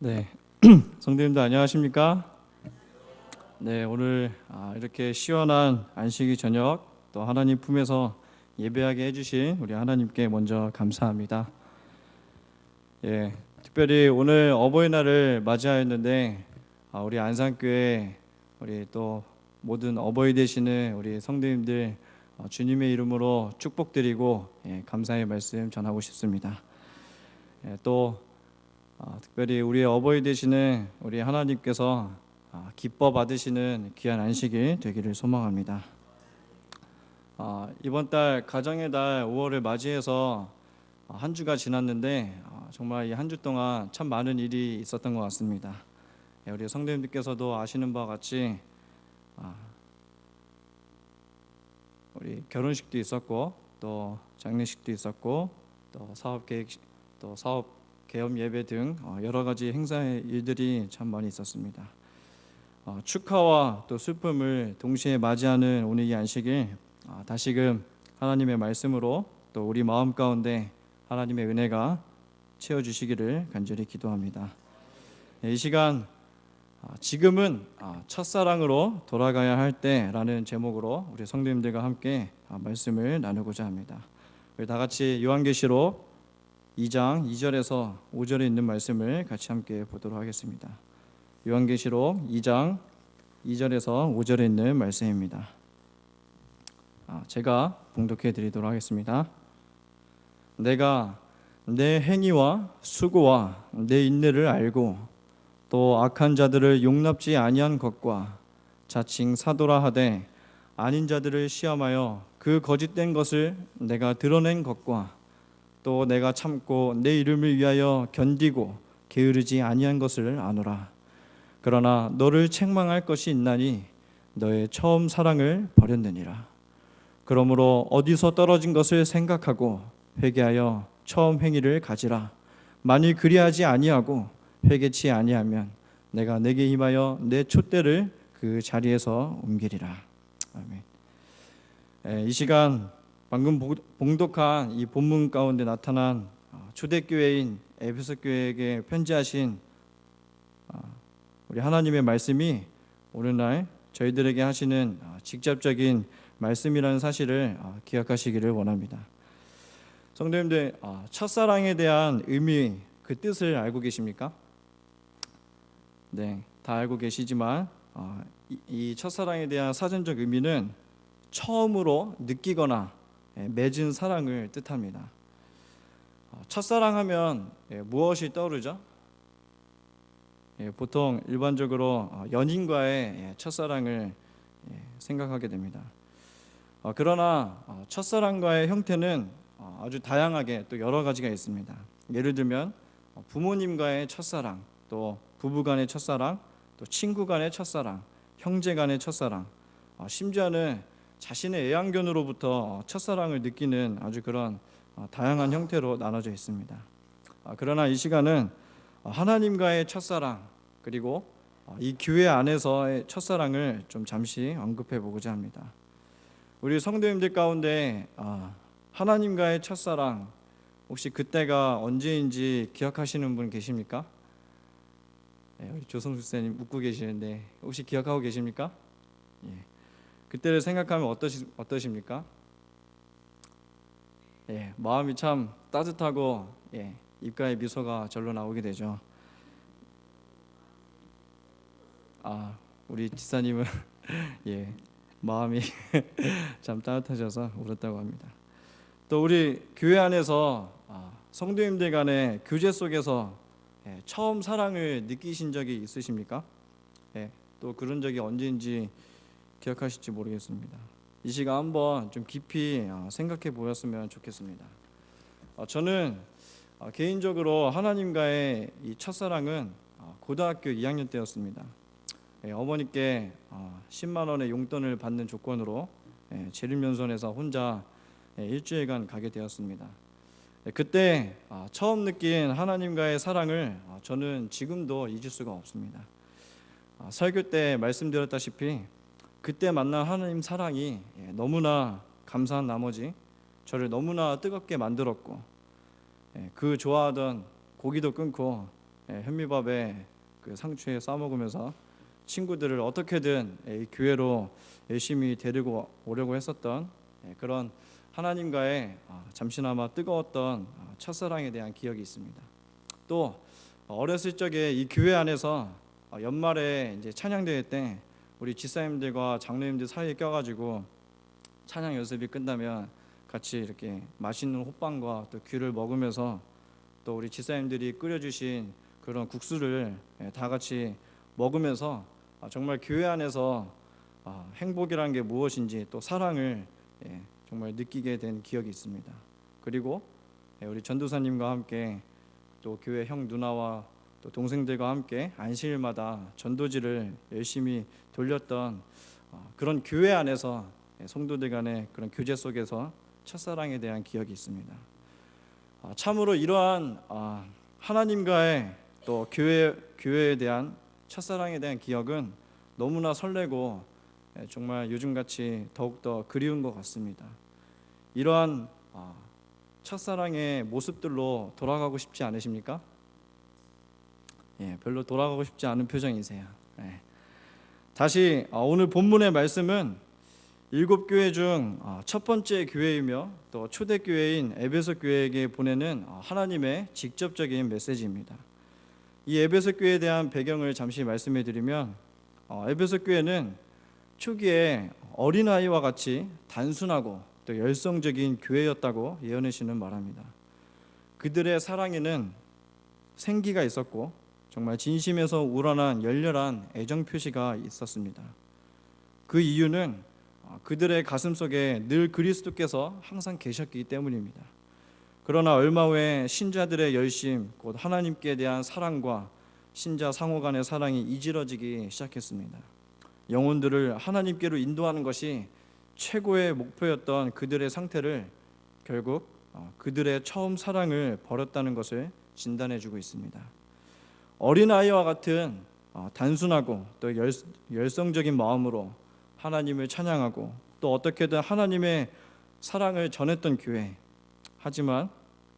네, 성도님들 안녕하십니까? 네, 오늘 이렇게 시원한 안식일 저녁 또 하나님 품에서 예배하게 해주신 우리 하나님께 먼저 감사합니다. 예, 특별히 오늘 어버이날을 맞이하였는데 우리 안산교회 우리 또 모든 어버이 되시는 우리 성도님들 주님의 이름으로 축복드리고 감사의 말씀 전하고 싶습니다. 또 특별히 우리의 어버이 되시는 우리 하나님께서 기뻐 받으시는 귀한 안식일 되기를 소망합니다. 이번 달 가정의 달 5월을 맞이해서 한 주가 지났는데 정말 이 한 주 동안 참 많은 일이 있었던 것 같습니다. 우리 성도님들께서도 아시는 바와 같이 우리 결혼식도 있었고 또 장례식도 있었고 또 사업 계획 또 사업 개업 예배 등 여러 가지 행사의 일들이 참 많이 있었습니다. 축하와 또 슬픔을 동시에 맞이하는 오늘 이 안식일 다시금 하나님의 말씀으로 또 우리 마음 가운데 하나님의 은혜가 채워주시기를 간절히 기도합니다. 이 시간 지금은 첫사랑으로 돌아가야 할 때라는 제목으로 우리 성도님들과 함께 말씀을 나누고자 합니다. 우리 다 같이 요한계시록 2장 2절에서 5절에 있는 말씀을 같이 함께 보도록 하겠습니다. 요한계시록 2장 2절에서 5절에 있는 말씀입니다. 제가 봉독해 드리도록 하겠습니다. 내가 내 행위와 수고와 내 인내를 알고 또 악한 자들을 용납지 아니한 것과 자칭 사도라 하되 아닌 자들을 시험하여 그 거짓된 것을 내가 드러낸 것과 또 내가 참고 내 이름을 위하여 견디고 게으르지 아니한 것을 아노라. 그러나 너를 책망할 것이 있나니 너의 처음 사랑을 버렸느니라. 그러므로 어디서 떨어진 것을 생각하고 회개하여 처음 행위를 가지라. 만일 그리하지 아니하고 회개치 아니하면 내가 내게 임하여 내 촛대를 그 자리에서 옮기리라. 아멘. 이 시간 방금 봉독한 이 본문 가운데 나타난 초대교회인 에베소 교회에게 편지하신 우리 하나님의 말씀이 오늘날 저희들에게 하시는 직접적인 말씀이라는 사실을 기억하시기를 원합니다. 성도님들, 첫사랑에 대한 의미, 그 뜻을 알고 계십니까? 네, 다 알고 계시지만 이 첫사랑에 대한 사전적 의미는 처음으로 느끼거나 맺은 사랑을 뜻합니다. 첫사랑하면 무엇이 떠오르죠? 보통 일반적으로 연인과의 첫사랑을 생각하게 됩니다. 그러나 첫사랑과의 형태는 아주 다양하게 또 여러 가지가 있습니다. 예를 들면 부모님과의 첫사랑, 또 부부간의 첫사랑, 또 친구 간의 첫사랑, 형제 간의 첫사랑, 심지어는 자신의 애완견으로부터 첫사랑을 느끼는 아주 그런 다양한 형태로 나눠져 있습니다. 그러나 이 시간은 하나님과의 첫사랑 그리고 이 교회 안에서의 첫사랑을 좀 잠시 언급해 보고자 합니다. 우리 성도님들 가운데 하나님과의 첫사랑 혹시 그때가 언제인지 기억하시는 분 계십니까? 우리 조성수 선생님 웃고 계시는데 혹시 기억하고 계십니까? 예. 그때를 생각하면 어떠십니까? 마음이 참 따뜻하고 입가에 미소가 절로 나오게 되죠. 우리 지사님은 마음이 참 따뜻하셔서 울었다고 합니다. 또 우리 교회 안에서 성도님들 간의 교제 속에서 처음 사랑을 느끼신 적이 있으십니까? 또 그런 적이 언제인지 기억하실지 모르겠습니다. 이 시간 한번 좀 깊이 생각해 보셨으면 좋겠습니다. 저는 개인적으로 하나님과의 이 첫사랑은 고등학교 2학년 때였습니다. 어머니께 10만 원의 용돈을 받는 조건으로 재림연수원에서 혼자 일주일간 가게 되었습니다. 그때 처음 느낀 하나님과의 사랑을 저는 지금도 잊을 수가 없습니다. 설교 때 말씀드렸다시피 그때 만난 하나님 사랑이 너무나 감사한 나머지 저를 너무나 뜨겁게 만들었고 그 좋아하던 고기도 끊고 현미밥에 그 상추에 싸 먹으면서 친구들을 어떻게든 이 교회로 열심히 데리고 오려고 했었던 그런 하나님과의 잠시나마 뜨거웠던 첫사랑에 대한 기억이 있습니다. 또 어렸을 적에 이 교회 안에서 연말에 이제 찬양대회 때 우리 집사님들과 장로님들 사이에 껴가지고 찬양 연습이 끝나면 같이 이렇게 맛있는 호빵과 또 귤을 먹으면서 또 우리 집사님들이 끓여주신 그런 국수를 다 같이 먹으면서 정말 교회 안에서 행복이라는 게 무엇인지 또 사랑을 정말 느끼게 된 기억이 있습니다. 그리고 우리 전도사님과 함께 또 교회 형 누나와 또 동생들과 함께 안식일마다 전도지를 열심히 돌렸던 그런 교회 안에서 성도들 간의 그런 교제 속에서 첫사랑에 대한 기억이 있습니다. 참으로 이러한 하나님과의 또 교회에 대한 첫사랑에 대한 기억은 너무나 설레고 정말 요즘같이 더욱더 그리운 것 같습니다. 이러한 첫사랑의 모습들로 돌아가고 싶지 않으십니까? 별로 돌아가고 싶지 않은 표정이세요. 다시 오늘 본문의 말씀은 7교회 중 첫 번째 교회이며 또 초대교회인 에베소 교회에게 보내는 하나님의 직접적인 메시지입니다. 이 에베소 교회에 대한 배경을 잠시 말씀해 드리면 에베소 교회는 초기에 어린아이와 같이 단순하고 또 열성적인 교회였다고 예언의 신은 말합니다. 그들의 사랑에는 생기가 있었고 정말 진심에서 우러난 열렬한 애정 표시가 있었습니다. 그 이유는 그들의 가슴 속에 늘 그리스도께서 항상 계셨기 때문입니다. 그러나 얼마 후에 신자들의 열심, 곧 하나님께 대한 사랑과 신자 상호 간의 사랑이 이질어지기 시작했습니다. 영혼들을 하나님께로 인도하는 것이 최고의 목표였던 그들의 상태를 결국 그들의 처음 사랑을 버렸다는 것을 진단해주고 있습니다. 어린아이와 같은 단순하고 또 열성적인 마음으로 하나님을 찬양하고 또 어떻게든 하나님의 사랑을 전했던 교회, 하지만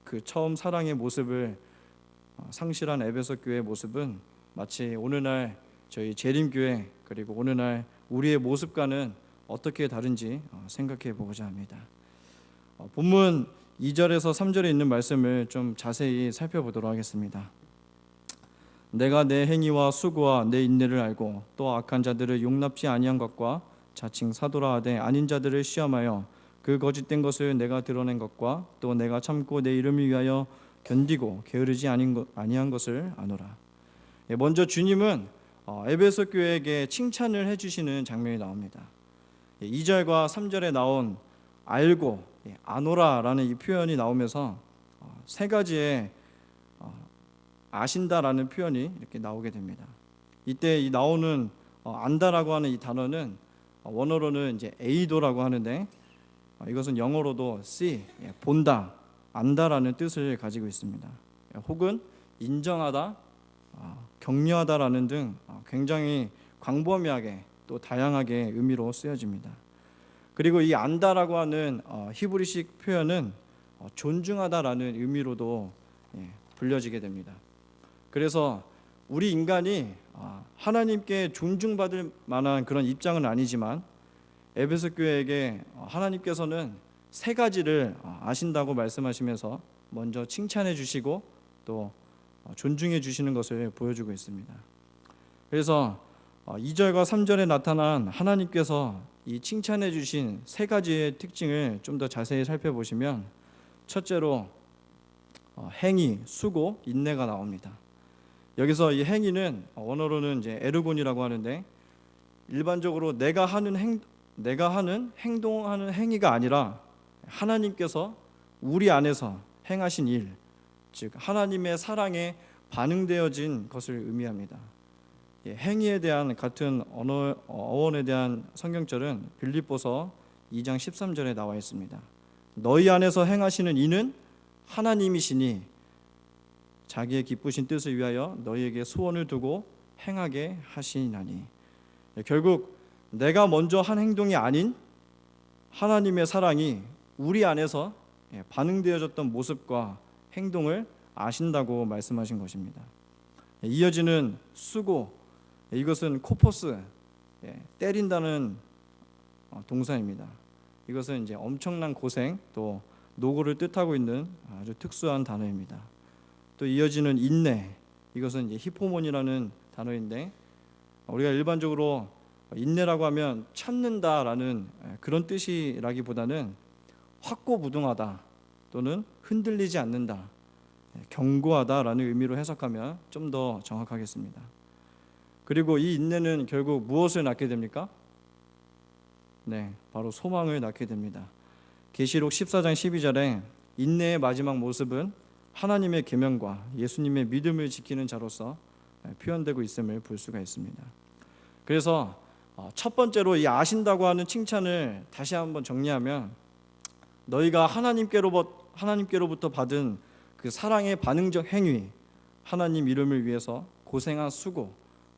그 처음 사랑의 모습을 상실한 에베소 교회의 모습은 마치 오늘날 저희 재림교회 그리고 오늘날 우리의 모습과는 어떻게 다른지 생각해 보고자 합니다. 본문 2절에서 3절에 있는 말씀을 좀 자세히 살펴보도록 하겠습니다. 내가 내 행위와 수고와 내 인내를 알고 또 악한 자들을 용납지 아니한 것과 자칭 사도라 하되 아닌 자들을 시험하여 그 거짓된 것을 내가 드러낸 것과 또 내가 참고 내 이름을 위하여 견디고 게으르지 아니한 것을 아노라. 먼저 주님은 에베소 교회에게 칭찬을 해주시는 장면이 나옵니다. 2절과 3절에 나온 알고 아노라라는 이 표현이 나오면서 세 가지의 아신다라는 표현이 이렇게 나오게 됩니다. 이때 이 나오는 안다라고 하는 이 단어는 원어로는 이제 에이도라고 하는데 이것은 영어로도 see, 본다, 안다라는 뜻을 가지고 있습니다. 혹은 인정하다, 격려하다라는 등 굉장히 광범위하게 또 다양하게 의미로 쓰여집니다. 그리고 이 안다라고 하는 히브리식 표현은 존중하다라는 의미로도 불려지게 됩니다. 그래서 우리 인간이 하나님께 존중받을 만한 그런 입장은 아니지만 에베소 교회에게 하나님께서는 세 가지를 아신다고 말씀하시면서 먼저 칭찬해 주시고 또 존중해 주시는 것을 보여주고 있습니다. 그래서 2절과 3절에 나타난 하나님께서 이 칭찬해 주신 세 가지의 특징을 좀 더 자세히 살펴보시면 첫째로 행위, 수고, 인내가 나옵니다. 여기서 이 행위는 원어로는 이제 에르곤이라고 하는데 일반적으로 내가 하는 행동하는 행위가 아니라 하나님께서 우리 안에서 행하신 일, 즉 하나님의 사랑에 반응되어진 것을 의미합니다. 행위에 대한 같은 어원에 대한 성경절은 빌립보서 2장 13절에 나와 있습니다. 너희 안에서 행하시는 이는 하나님이시니 자기의 기쁘신 뜻을 위하여 너희에게 소원을 두고 행하게 하시나니. 결국 내가 먼저 한 행동이 아닌 하나님의 사랑이 우리 안에서 반응되어졌던 모습과 행동을 아신다고 말씀하신 것입니다. 이어지는 수고, 이것은 코포스, 때린다는 동사입니다. 이것은 이제 엄청난 고생 또 노고를 뜻하고 있는 아주 특수한 단어입니다. 또 이어지는 인내, 이것은 이제 히포몬이라는 단어인데 우리가 일반적으로 인내라고 하면 참는다라는 그런 뜻이라기보다는 확고부동하다 또는 흔들리지 않는다, 견고하다라는 의미로 해석하면 좀 더 정확하겠습니다. 그리고 이 인내는 결국 무엇을 낳게 됩니까? 네, 바로 소망을 낳게 됩니다. 계시록 14장 12절에 인내의 마지막 모습은 하나님의 계명과 예수님의 믿음을 지키는 자로서 표현되고 있음을 볼 수가 있습니다. 그래서 첫 번째로 이 아신다고 하는 칭찬을 다시 한번 정리하면 너희가 하나님께로부터 받은 그 사랑의 반응적 행위, 하나님 이름을 위해서 고생한 수고,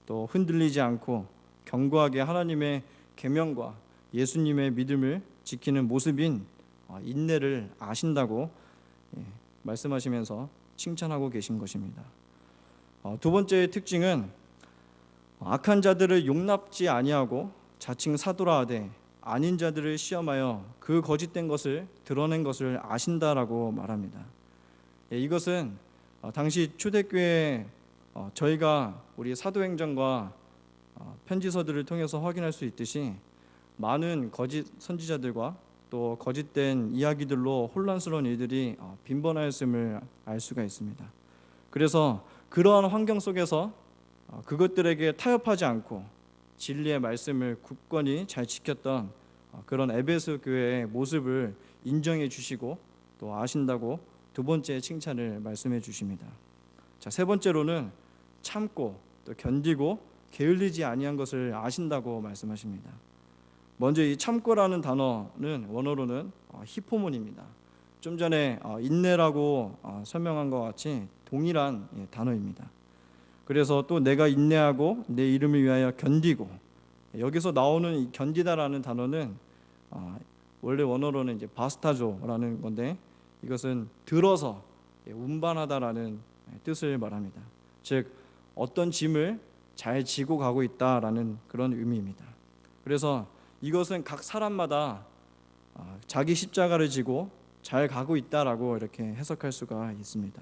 또 흔들리지 않고 견고하게 하나님의 계명과 예수님의 믿음을 지키는 모습인 인내를 아신다고 말씀하시면서 칭찬하고 계신 것입니다. 두 번째의 특징은 악한 자들을 용납지 아니하고 자칭 사도라 하되 아닌 자들을 시험하여 그 거짓된 것을 드러낸 것을 아신다라고 말합니다. 이것은 당시 초대교회 저희가 우리 사도행전과 편지서들을 통해서 확인할 수 있듯이 많은 거짓 선지자들과 또 거짓된 이야기들로 혼란스러운 일들이 빈번하였음을 알 수가 있습니다. 그래서 그러한 환경 속에서 그것들에게 타협하지 않고 진리의 말씀을 굳건히 잘 지켰던 그런 에베소 교회의 모습을 인정해 주시고 또 아신다고 두 번째 칭찬을 말씀해 주십니다. 자, 세 번째로는 참고 또 견디고 게을리지 아니한 것을 아신다고 말씀하십니다. 먼저 이 참고라는 단어는 원어로는 히포몬입니다. 좀 전에 인내라고 설명한 것 같이 동일한 단어입니다. 그래서 또 내가 인내하고 내 이름을 위하여 견디고, 여기서 나오는 이 견디다라는 단어는 원래 원어로는 이제 바스타조라는 건데 이것은 들어서 운반하다라는 뜻을 말합니다. 즉 어떤 짐을 잘 지고 가고 있다라는 그런 의미입니다. 그래서 이것은 각 사람마다 자기 십자가를 지고 잘 가고 있다라고 이렇게 해석할 수가 있습니다.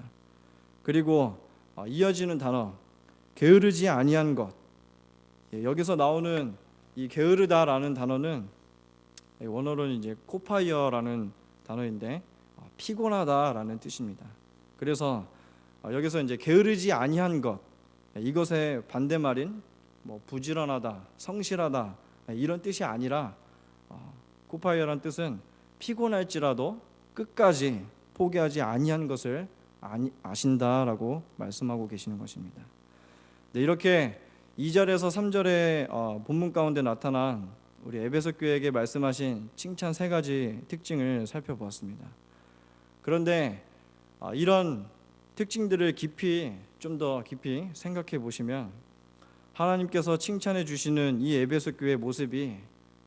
그리고 이어지는 단어 게으르지 아니한 것, 여기서 나오는 이 게으르다라는 단어는 원어로는 이제 코파이어라는 단어인데 피곤하다라는 뜻입니다. 그래서 여기서 이제 게으르지 아니한 것, 이것의 반대말인 부지런하다, 성실하다 이런 뜻이 아니라 코파이어라는 뜻은 피곤할지라도 끝까지 포기하지 아니한 것을 아신다라고 말씀하고 계시는 것입니다. 네, 이렇게 2절에서 3절의 본문 가운데 나타난 우리 에베소 교회에게 말씀하신 칭찬 세 가지 특징을 살펴보았습니다. 그런데 이런 특징들을 좀 더 깊이 생각해 보시면 하나님께서 칭찬해 주시는 이 에베소 교회의 모습이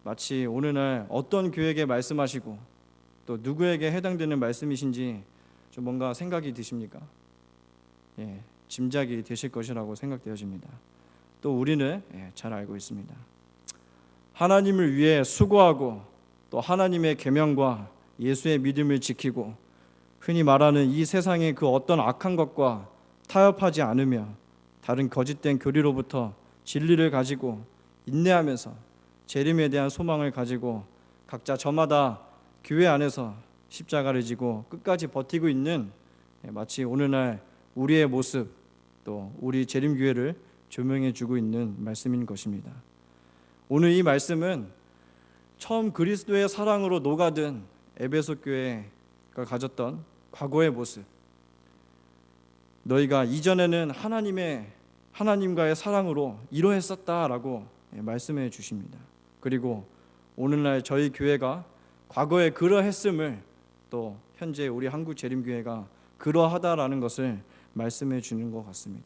마치 오늘날 어떤 교회에게 말씀하시고 또 누구에게 해당되는 말씀이신지 좀 뭔가 생각이 드십니까? 짐작이 되실 것이라고 생각되어집니다. 또 우리는 잘 알고 있습니다. 하나님을 위해 수고하고 또 하나님의 계명과 예수의 믿음을 지키고 흔히 말하는 이 세상의 그 어떤 악한 것과 타협하지 않으며 다른 거짓된 교리로부터 진리를 가지고 인내하면서 재림에 대한 소망을 가지고 각자 저마다 교회 안에서 십자가를 지고 끝까지 버티고 있는 마치 오늘날 우리의 모습 또 우리 재림교회를 조명해 주고 있는 말씀인 것입니다. 오늘 이 말씀은 처음 그리스도의 사랑으로 녹아든 에베소 교회가 가졌던 과거의 모습, 너희가 이전에는 하나님과의 사랑으로 이러했었다라고 말씀해 주십니다. 그리고 오늘날 저희 교회가 과거에 그러했음을 또 현재 우리 한국재림교회가 그러하다라는 것을 말씀해 주는 것 같습니다.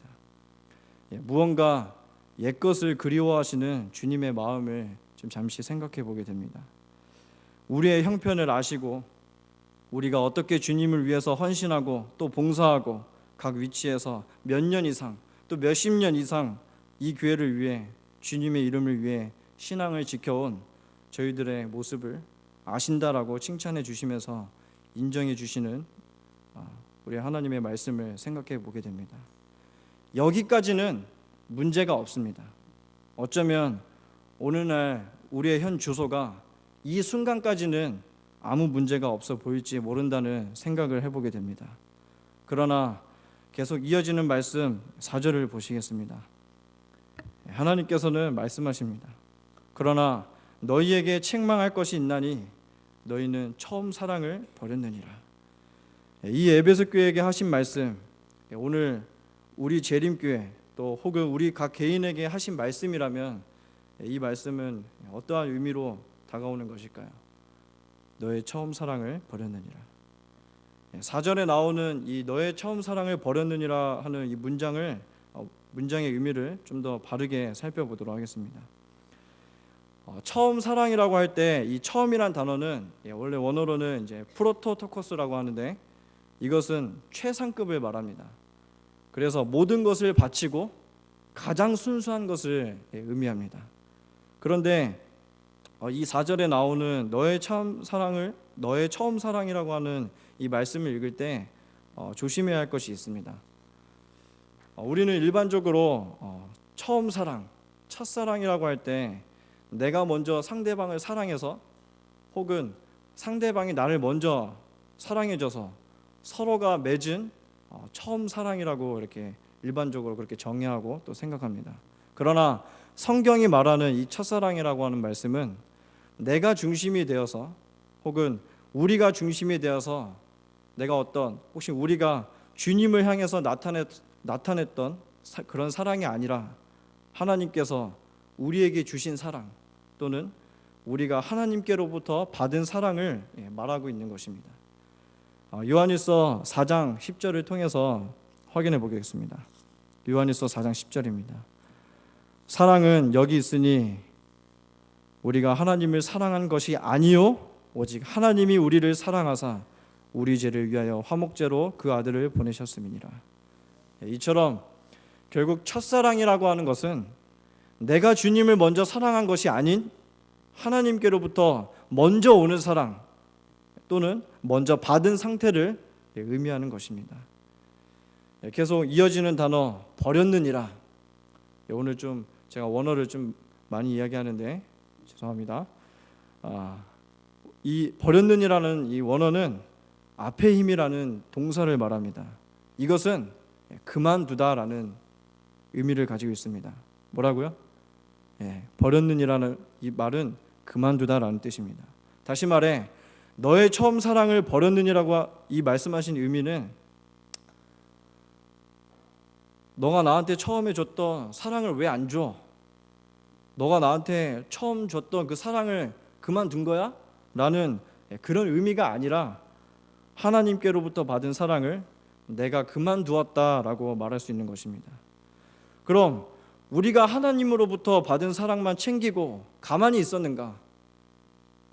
무언가 옛것을 그리워하시는 주님의 마음을 좀 잠시 생각해 보게 됩니다. 우리의 형편을 아시고 우리가 어떻게 주님을 위해서 헌신하고 또 봉사하고 각 위치에서 몇 년 이상 또 몇십 년 이상 이 교회를 위해 주님의 이름을 위해 신앙을 지켜온 저희들의 모습을 아신다라고 칭찬해 주시면서 인정해 주시는 우리 하나님의 말씀을 생각해 보게 됩니다. 여기까지는 문제가 없습니다. 어쩌면 오늘날 우리의 현 주소가 이 순간까지는 아무 문제가 없어 보일지 모른다는 생각을 해보게 됩니다. 그러나 계속 이어지는 말씀 4절을 보시겠습니다. 하나님께서는 말씀하십니다. 그러나 너희에게 책망할 것이 있나니 너희는 처음 사랑을 버렸느니라. 이 에베소 교회에게 하신 말씀, 오늘 우리 재림교회 또 혹은 우리 각 개인에게 하신 말씀이라면 이 말씀은 어떠한 의미로 다가오는 것일까요? 너의 처음 사랑을 버렸느니라. 4절에 나오는 이 너의 처음 사랑을 버렸느니라 하는 이 문장의 의미를 좀 더 바르게 살펴보도록 하겠습니다. 처음 사랑이라고 할 때 이 처음이란 단어는 원래 원어로는 이제 프로토토코스라고 하는데 이것은 최상급을 말합니다. 그래서 모든 것을 바치고 가장 순수한 것을 의미합니다. 그런데 이 4절에 나오는 너의 처음 사랑이라고 하는 이 말씀을 읽을 때 조심해야 할 것이 있습니다. 우리는 일반적으로 처음 사랑, 첫사랑이라고 할 때 내가 먼저 상대방을 사랑해서 혹은 상대방이 나를 먼저 사랑해줘서 서로가 맺은 처음 사랑이라고 이렇게 일반적으로 그렇게 정의하고 또 생각합니다. 그러나 성경이 말하는 이 첫사랑이라고 하는 말씀은 내가 중심이 되어서 혹은 우리가 중심이 되어서 혹시 우리가 주님을 향해서 나타냈던 그런 사랑이 아니라 하나님께서 우리에게 주신 사랑 또는 우리가 하나님께로부터 받은 사랑을 말하고 있는 것입니다. 요한일서 4장 10절을 통해서 확인해 보겠습니다. 요한일서 4장 10절입니다. 사랑은 여기 있으니 우리가 하나님을 사랑한 것이 아니요 오직 하나님이 우리를 사랑하사 우리 죄를 위하여 화목제로 그 아들을 보내셨음이니라. 이처럼 결국 첫사랑이라고 하는 것은 내가 주님을 먼저 사랑한 것이 아닌 하나님께로부터 먼저 오는 사랑 또는 먼저 받은 상태를 의미하는 것입니다. 계속 이어지는 단어 버렸느니라. 오늘 좀 제가 원어를 좀 많이 이야기하는데 죄송합니다. 이 버렸느니라는 이 원어는 앞에 힘이라는 동사를 말합니다. 이것은 그만두다라는 의미를 가지고 있습니다. 뭐라고요? 버렸느니라는 이 말은 그만두다라는 뜻입니다. 다시 말해 너의 처음 사랑을 버렸느니라고 이 말씀하신 의미는 너가 나한테 처음에 줬던 사랑을 왜 안 줘? 너가 나한테 처음 줬던 그 사랑을 그만둔 거야? 라는 그런 의미가 아니라 하나님께로부터 받은 사랑을 내가 그만두었다라고 말할 수 있는 것입니다. 그럼 우리가 하나님으로부터 받은 사랑만 챙기고 가만히 있었는가?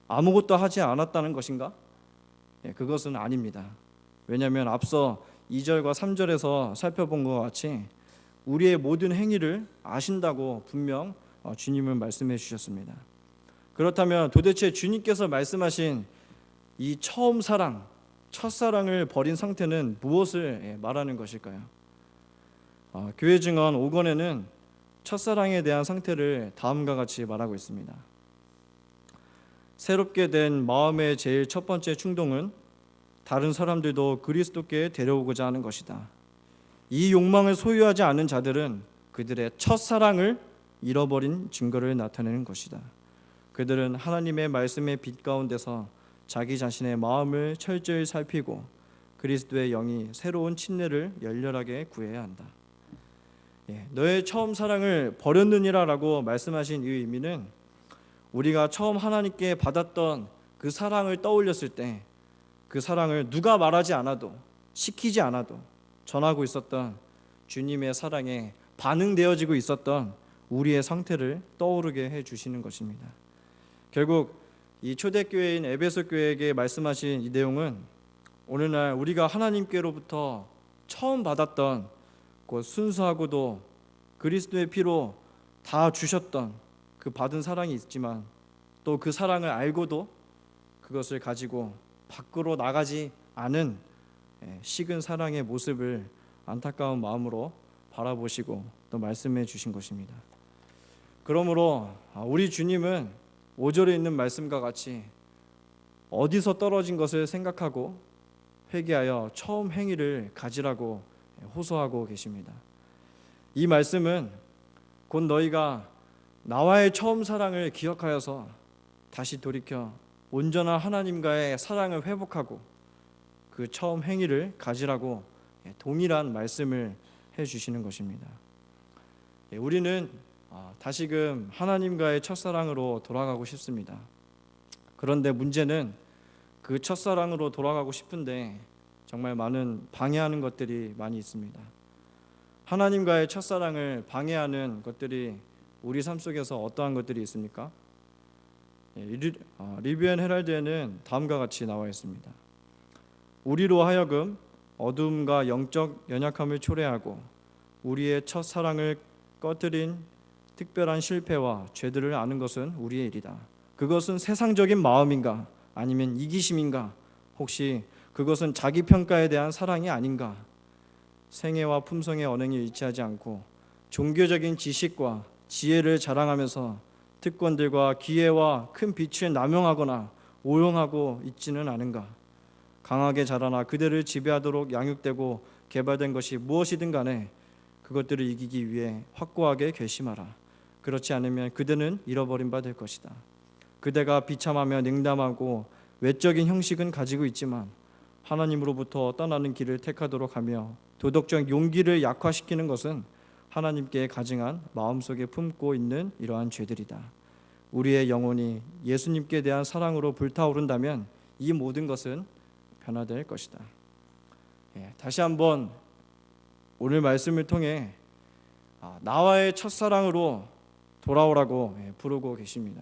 아무것도 하지 않았다는 것인가? 그것은 아닙니다. 왜냐하면 앞서 2절과 3절에서 살펴본 것 같이 우리의 모든 행위를 아신다고 분명 주님은 말씀해 주셨습니다. 그렇다면 도대체 주님께서 말씀하신 이 처음 사랑, 첫사랑을 버린 상태는 무엇을 말하는 것일까요? 교회 증언 5권에는 첫사랑에 대한 상태를 다음과 같이 말하고 있습니다. 새롭게 된 마음의 제일 첫 번째 충동은 다른 사람들도 그리스도께 데려오고자 하는 것이다. 이 욕망을 소유하지 않은 자들은 그들의 첫사랑을 잃어버린 증거를 나타내는 것이다. 그들은 하나님의 말씀의 빛 가운데서 자기 자신의 마음을 철저히 살피고 그리스도의 영이 새로운 침례를 열렬하게 구해야 한다. 너의 처음 사랑을 버렸느니라라고 말씀하신 이 의미는 우리가 처음 하나님께 받았던 그 사랑을 떠올렸을 때 그 사랑을 누가 말하지 않아도 시키지 않아도 전하고 있었던 주님의 사랑에 반응되어지고 있었던 우리의 상태를 떠오르게 해주시는 것입니다. 결국 이 초대교회인 에베소 교회에게 말씀하신 이 내용은 오늘날 우리가 하나님께로부터 처음 받았던 그 순수하고도 그리스도의 피로 다 주셨던 그 받은 사랑이 있지만 또 그 사랑을 알고도 그것을 가지고 밖으로 나가지 않은 식은 사랑의 모습을 안타까운 마음으로 바라보시고 또 말씀해 주신 것입니다. 그러므로 우리 주님은 5절에 있는 말씀과 같이 어디서 떨어진 것을 생각하고 회개하여 처음 행위를 가지라고 호소하고 계십니다. 이 말씀은 곧 너희가 나와의 처음 사랑을 기억하여서 다시 돌이켜 온전한 하나님과의 사랑을 회복하고 그 처음 행위를 가지라고 동일한 말씀을 해주시는 것입니다. 우리는 다시금 하나님과의 첫사랑으로 돌아가고 싶습니다. 그런데 문제는 그 첫사랑으로 돌아가고 싶은데 정말 많은 방해하는 것들이 많이 있습니다. 하나님과의 첫사랑을 방해하는 것들이 우리 삶 속에서 어떠한 것들이 있습니까? 리뷰 앤 헤럴드에는 다음과 같이 나와 있습니다. 우리로 하여금 어둠과 영적 연약함을 초래하고 우리의 첫사랑을 꺼뜨린 특별한 실패와 죄들을 아는 것은 우리의 일이다. 그것은 세상적인 마음인가? 아니면 이기심인가? 혹시 그것은 자기 평가에 대한 사랑이 아닌가? 생애와 품성의 언행에 위치하지 않고 종교적인 지식과 지혜를 자랑하면서 특권들과 기회와 큰 빛을 남용하거나 오용하고 있지는 않은가? 강하게 자라나 그들을 지배하도록 양육되고 개발된 것이 무엇이든 간에 그것들을 이기기 위해 확고하게 결심하라. 그렇지 않으면 그대는 잃어버린 바 될 것이다. 그대가 비참하며 냉담하고 외적인 형식은 가지고 있지만 하나님으로부터 떠나는 길을 택하도록 하며 도덕적 용기를 약화시키는 것은 하나님께 가증한 마음속에 품고 있는 이러한 죄들이다. 우리의 영혼이 예수님께 대한 사랑으로 불타오른다면 이 모든 것은 변화될 것이다. 다시 한번 오늘 말씀을 통해 나와의 첫사랑으로 돌아오라고 부르고 계십니다.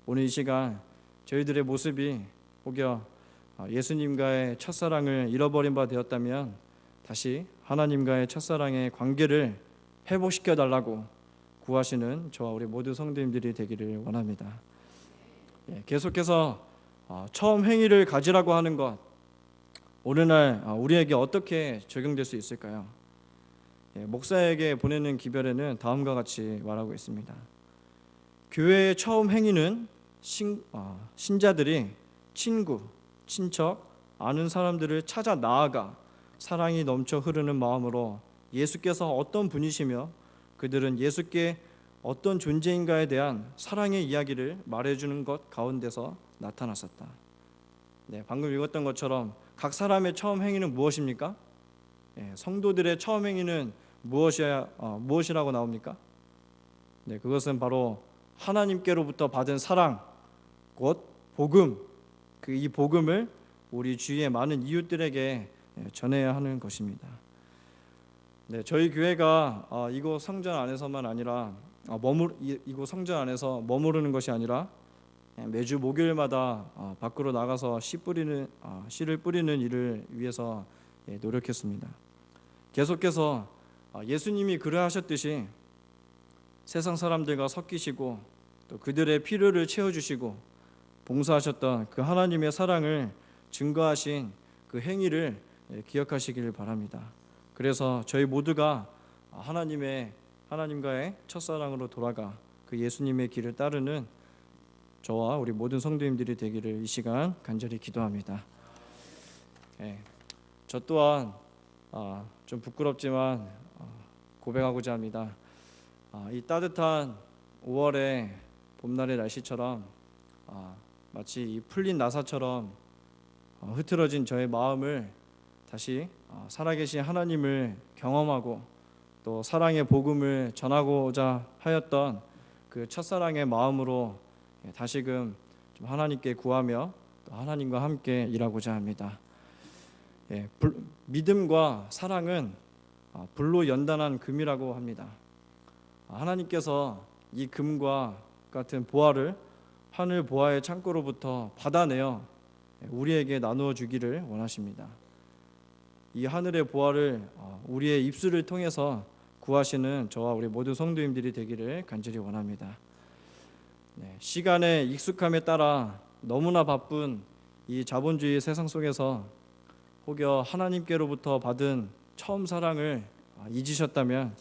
오늘 이 시간 저희들의 모습이 혹여 예수님과의 첫사랑을 잃어버린 바 되었다면 다시 하나님과의 첫사랑의 관계를 회복시켜 달라고 구하시는 저와 우리 모두 성도님들이 되기를 원합니다. 계속해서 처음 행위를 가지라고 하는 것, 오늘날 우리에게 어떻게 적용될 수 있을까요? 목사에게 보내는 기별에는 다음과 같이 말하고 있습니다. 교회의 처음 행위는 신자들이 친구, 친척, 아는 사람들을 찾아 나아가 사랑이 넘쳐 흐르는 마음으로 예수께서 어떤 분이시며 그들은 예수께 어떤 존재인가에 대한 사랑의 이야기를 말해주는 것 가운데서 나타났었다. 방금 읽었던 것처럼 각 사람의 처음 행위는 무엇입니까? 성도들의 처음 행위는 무엇이라고 나옵니까? 그것은 바로 하나님께로부터 받은 사랑, 곧 복음, 이 복음을 우리 주위의 많은 이웃들에게 전해야 하는 것입니다. 저희 교회가 이곳 성전 안에서만 아니라 이곳 성전 안에서 머무르는 것이 아니라 매주 목요일마다 밖으로 나가서 씨를 뿌리는 일을 위해서 노력했습니다. 계속해서 예수님이 그러하셨듯이 세상 사람들과 섞이시고 또 그들의 필요를 채워주시고 봉사하셨던 그 하나님의 사랑을 증거하신 그 행위를 기억하시기를 바랍니다. 그래서 저희 모두가 하나님과의 첫사랑으로 돌아가 그 예수님의 길을 따르는 저와 우리 모든 성도님들이 되기를 이 시간 간절히 기도합니다. 저 또한 좀 부끄럽지만 고백하고자 합니다. 이 따뜻한 5월의 봄날의 날씨처럼 마치 이 풀린 나사처럼 흐트러진 저의 마음을 다시 살아계신 하나님을 경험하고 또 사랑의 복음을 전하고자 하였던 그 첫사랑의 마음으로 다시금 좀 하나님께 구하며 또 하나님과 함께 일하고자 합니다. 믿음과 사랑은 불로 연단한 금이라고 합니다. 하나님께서 이 금과 같은 보화를 하늘 보화의 창고로부터 받아내어 우리에게 나누어 주기를 원하십니다. 이 하늘의 보화를 우리의 입술을 통해서 구하시는 저와 우리 모든 성도님들이 되기를 간절히 원합니다. 시간의 익숙함에 따라 너무나 바쁜 이 자본주의 세상 속에서 혹여 하나님께로부터 받은 처음 사랑을 잊으셨다면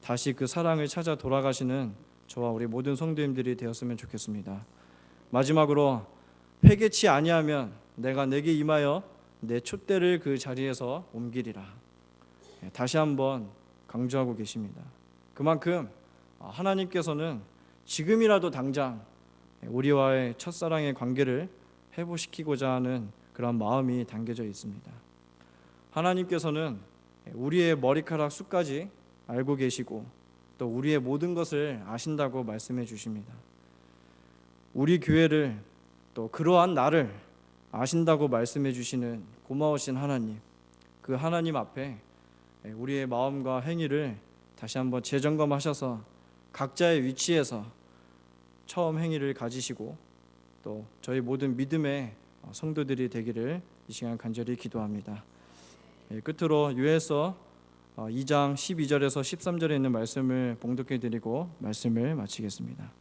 다시 그 사랑을 찾아 돌아가시는 저와 우리 모든 성도님들이 되었으면 좋겠습니다. 마지막으로 회개치 아니하면 내가 내게 임하여 내 촛대를 그 자리에서 옮기리라. 다시 한번 강조하고 계십니다. 그만큼 하나님께서는 지금이라도 당장 우리와의 첫사랑의 관계를 회복시키고자 하는 그런 마음이 담겨져 있습니다. 하나님께서는 우리의 머리카락 숱까지 알고 계시고 또 우리의 모든 것을 아신다고 말씀해 주십니다. 우리 교회를 또 그러한 나를 아신다고 말씀해 주시는 고마우신 하나님, 그 하나님 앞에 우리의 마음과 행위를 다시 한번 재점검하셔서 각자의 위치에서 처음 행위를 가지시고 또 저희 모든 믿음의 성도들이 되기를 이 시간 간절히 기도합니다. 끝으로 요엘서 2장 12절에서 13절에 있는 말씀을 봉독해 드리고 말씀을 마치겠습니다.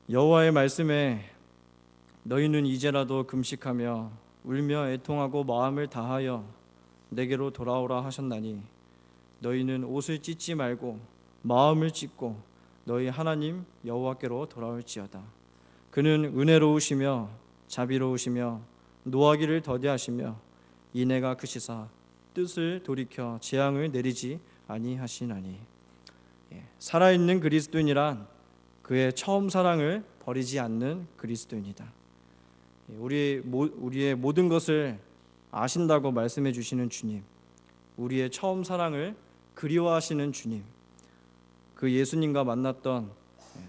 여호와의 말씀에 너희는 이제라도 금식하며 울며 애통하고 마음을 다하여 내게로 돌아오라 하셨나니 너희는 옷을 찢지 말고 마음을 찢고 너희 하나님 여호와께로 돌아올지어다. 그는 은혜로우시며 자비로우시며 노하기를 더디하시며 인애가 크시사 뜻을 돌이켜 재앙을 내리지 아니하시나니. 살아있는 그리스도인이란 그의 처음 사랑을 버리지 않는 그리스도인이다. 우리의 모든 것을 아신다고 말씀해 주시는 주님, 우리의 처음 사랑을 그리워하시는 주님, 그 예수님과 만났던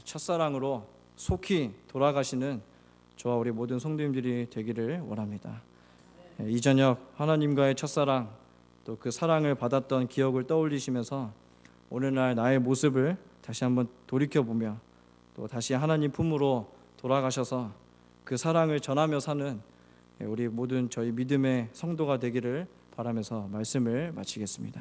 첫사랑으로 속히 돌아가시는 저와 우리 모든 성도님들이 되기를 원합니다. 이 저녁 하나님과의 첫사랑 또 그 사랑을 받았던 기억을 떠올리시면서 오늘날 나의 모습을 다시 한번 돌이켜보며 또 다시 하나님 품으로 돌아가셔서 그 사랑을 전하며 사는 우리 모든 저희 믿음의 성도가 되기를 바라면서 말씀을 마치겠습니다.